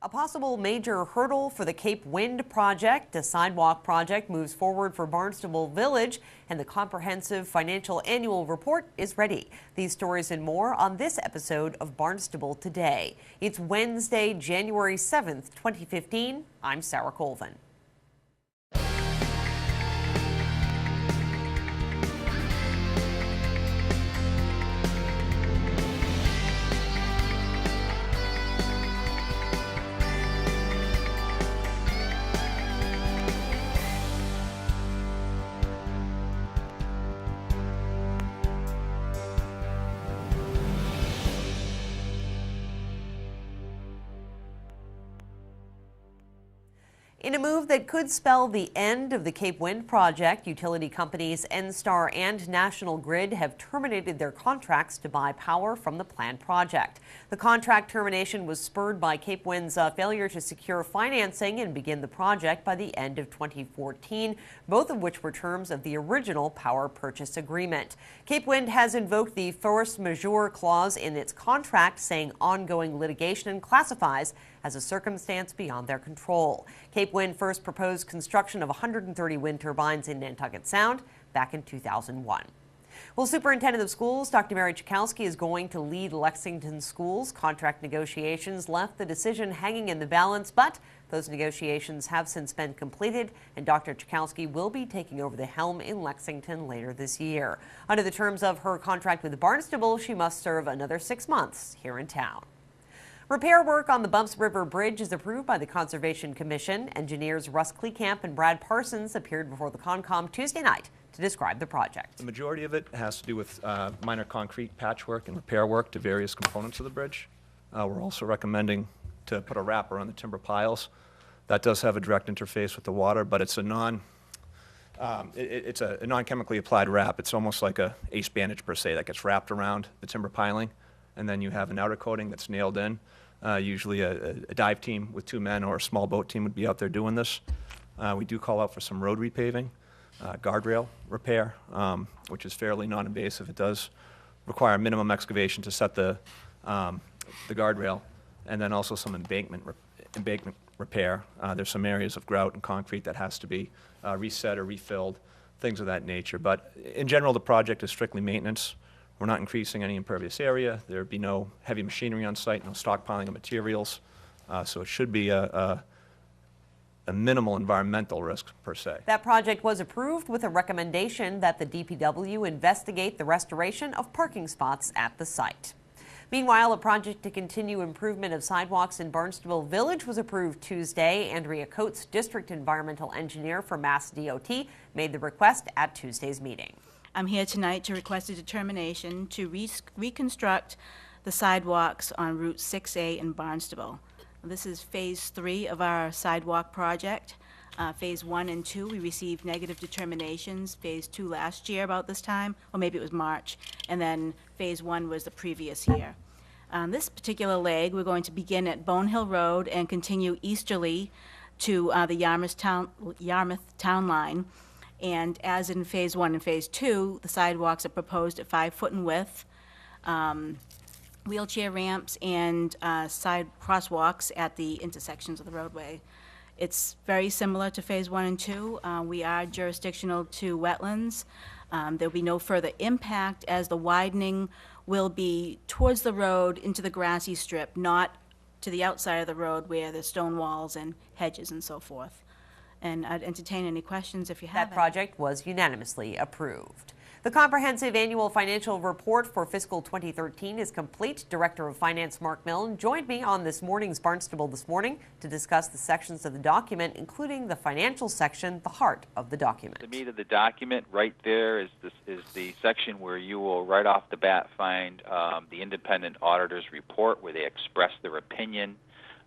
A possible major hurdle for the Cape Wind project. A sidewalk project moves forward for Barnstable Village, and the comprehensive financial annual report is ready. These stories and more on this episode of Barnstable Today. It's Wednesday, January 7th, 2015. I'm Sarah Colvin. In a move that could spell the end of the Cape Wind project, utility companies NSTAR and National Grid have terminated their contracts to buy power from the planned project. The contract termination was spurred by Cape Wind's failure to secure financing and begin the project by the end of 2014, both of which were terms of the original power purchase agreement. Cape Wind has invoked the force majeure clause in its contract, saying ongoing litigation classifies as a circumstance beyond their control. Cape Wind first proposed construction of 130 wind turbines in Nantucket Sound back in 2001. Well, Superintendent of Schools Dr. Mary Chakowski is going to lead Lexington schools. Contract negotiations left the decision hanging in the balance, but those negotiations have since been completed, and Dr. Chakowski will be taking over the helm in Lexington later this year. Under the terms of her contract with Barnstable, she must serve another 6 months here in town. Repair work on the Bumps River Bridge is approved by the Conservation Commission. Engineers Russ Kleekamp and Brad Parsons appeared before the Concom Tuesday night to describe the project. The majority of it has to do with minor concrete patchwork and repair work to various components of the bridge. We're also recommending to put a wrap around the timber piles. That does have a direct interface with the water, but it's a non-chemically applied wrap. It's almost like a ace bandage per se that gets wrapped around the timber piling, and then you have an outer coating that's nailed in. Usually a dive team with 2 men or a small boat team would be out there doing this. We do call out for some road repaving, guardrail repair, which is fairly non-invasive. It does require minimum excavation to set the guardrail, and then also some embankment repair. There's some areas of grout and concrete that has to be reset or refilled, things of that nature. But in general, the project is strictly maintenance. We're not increasing any impervious area. There would be no heavy machinery on site, no stockpiling of materials. So it should be a minimal environmental risk per se. That project was approved with a recommendation that the DPW investigate the restoration of parking spots at the site. Meanwhile, a project to continue improvement of sidewalks in Barnstable Village was approved Tuesday. Andrea Coates, District Environmental Engineer for Mass DOT, made the request at Tuesday's meeting. I'm here tonight to request a determination to reconstruct the sidewalks on Route 6A in Barnstable. This is Phase 3 of our sidewalk project. Phase 1 and 2, we received negative determinations. Phase 2 last year about this time, or maybe it was March, and then Phase 1 was the previous year. This particular leg, we're going to begin at Bone Hill Road and continue easterly to the Yarmouth Town Line. And as in Phase 1 and Phase 2, the sidewalks are proposed at 5 foot in width, wheelchair ramps and side crosswalks at the intersections of the roadway. It's very similar to Phase 1 and 2. We are jurisdictional to wetlands. There'll be no further impact as the widening will be towards the road into the grassy strip, not to the outside of the road where there's stone walls and hedges and so forth. And I'd entertain any questions if you have. That project was unanimously approved. The comprehensive annual financial report for fiscal 2013 is complete. Director of Finance Mark Milne joined me on this morning's Barnstable This Morning to discuss the sections of the document, including the financial section, the heart of the document. The meat of the document right there is the section where you will right off the bat find the independent auditor's report, where they express their opinion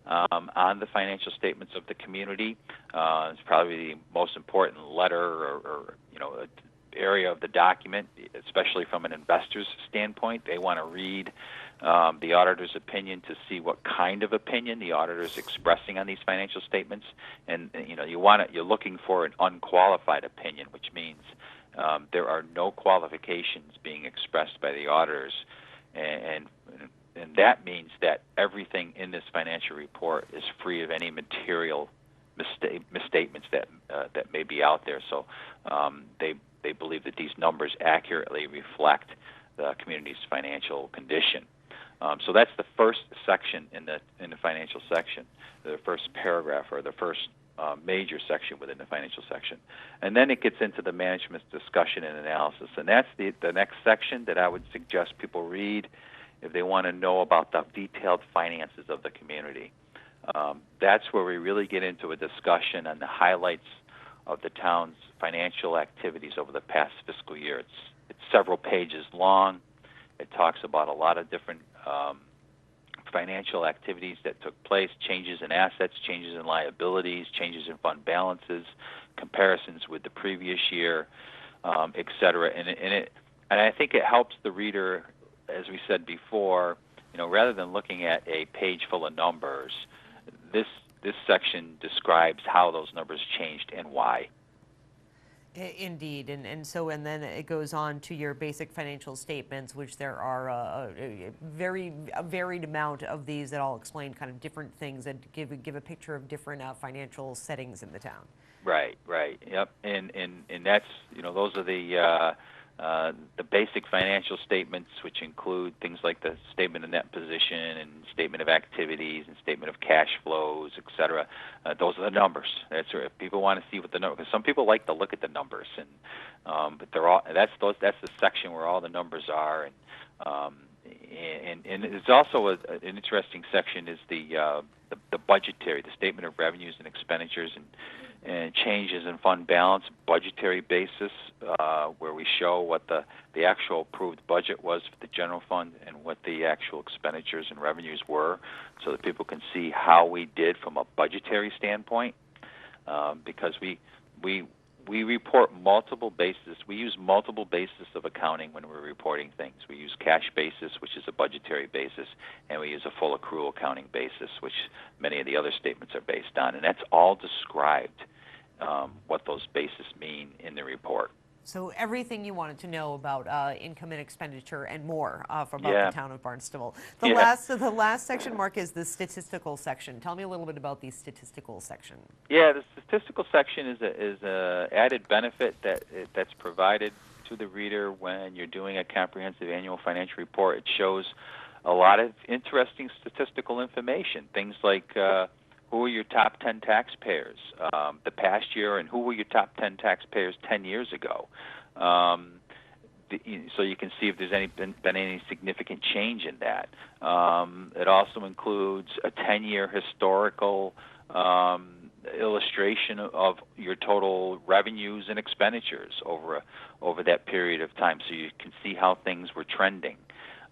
on the financial statements of the community. It's probably the most important letter or area of the document, especially from an investor's standpoint. They want to read the auditor's opinion to see what kind of opinion the auditor is expressing on these financial statements. And you're looking for an unqualified opinion, which means there are no qualifications being expressed by the auditors. And that means that everything in this financial report is free of any material misstatements that may be out there. So they believe that these numbers accurately reflect the community's financial condition. So that's the first section in the financial section, the first paragraph or the first major section within the financial section. And then it gets into the management's discussion and analysis. And that's the next section that I would suggest people read if they want to know about the detailed finances of the community. That's where we really get into a discussion on the highlights of the town's financial activities over the past fiscal year. It's several pages long. It talks about a lot of different financial activities that took place, changes in assets, changes in liabilities, changes in fund balances, comparisons with the previous year, et cetera. And I think it helps the reader, as we said before, rather than looking at a page full of numbers, this section describes how those numbers changed and why. Indeed, and then it goes on to your basic financial statements, which there are a varied amount of these that all explain kind of different things that give a picture of different financial settings in the town. Right, yep, and that's those are the basic financial statements, which include things like the statement of net position and statement of activities and statement of cash flows, et cetera. Those are the numbers. That's where if people want to see what the numbers, because some people like to look at the numbers, and but they're all that's the section where all the numbers are, and it's also an interesting section is the budgetary, the statement of revenues and expenditures and changes in fund balance, budgetary basis, where we show what the actual approved budget was for the general fund and what the actual expenditures and revenues were, so that people can see how we did from a budgetary standpoint. Because we report multiple bases. We use multiple bases of accounting when we're reporting things. We use cash basis, which is a budgetary basis, and we use a full accrual accounting basis, which many of the other statements are based on. And that's all described, what those bases mean in the report. So everything you wanted to know about income and expenditure and more from the town of Barnstable. The last section, Mark, is the statistical section. Tell me a little bit about the statistical section. Yeah, the statistical section is a added benefit that's provided to the reader when you're doing a comprehensive annual financial report. It shows a lot of interesting statistical information, things like who were your top 10 taxpayers the past year, and who were your top 10 taxpayers 10 years ago. So you can see if there's been any significant change in that. It also includes a 10-year historical illustration of your total revenues and expenditures over that period of time, so you can see how things were trending.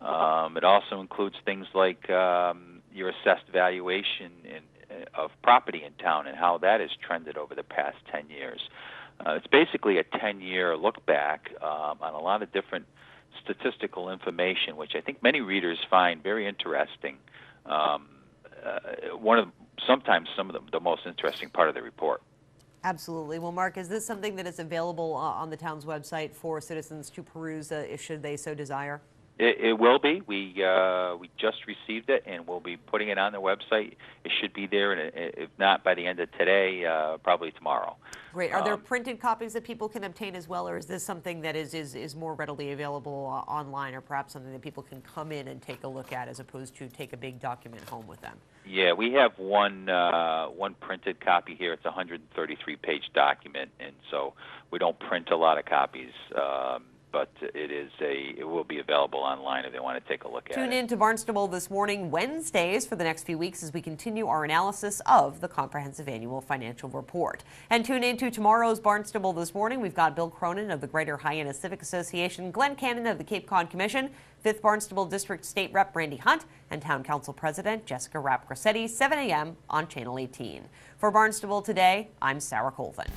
It also includes things like your assessed valuation of property in town and how that has trended over the past 10 years. It's basically a 10-year look back on a lot of different statistical information, which I think many readers find very interesting. Sometimes some of the most interesting part of the report. Absolutely. Well, Mark, is this something that is available on the town's website for citizens to peruse should they so desire? It will be. We just received it, and we'll be putting it on the website. It should be there, and if not by the end of today, probably tomorrow. Great. Are there printed copies that people can obtain as well, or is this something that is more readily available online, or perhaps something that people can come in and take a look at as opposed to take a big document home with them? Yeah, we have one printed copy here. It's a 133-page document, and so we don't print a lot of copies. But it will be available online if they want to take a look at it. Tune in to Barnstable This Morning Wednesdays for the next few weeks as we continue our analysis of the Comprehensive Annual Financial Report. And tune in to tomorrow's Barnstable This Morning. We've got Bill Cronin of the Greater Hyannis Civic Association, Glenn Cannon of the Cape Cod Commission, 5th Barnstable District State Rep Randy Hunt, and Town Council President Jessica Rapp-Grassetti, 7 a.m. on Channel 18. For Barnstable Today, I'm Sarah Colvin.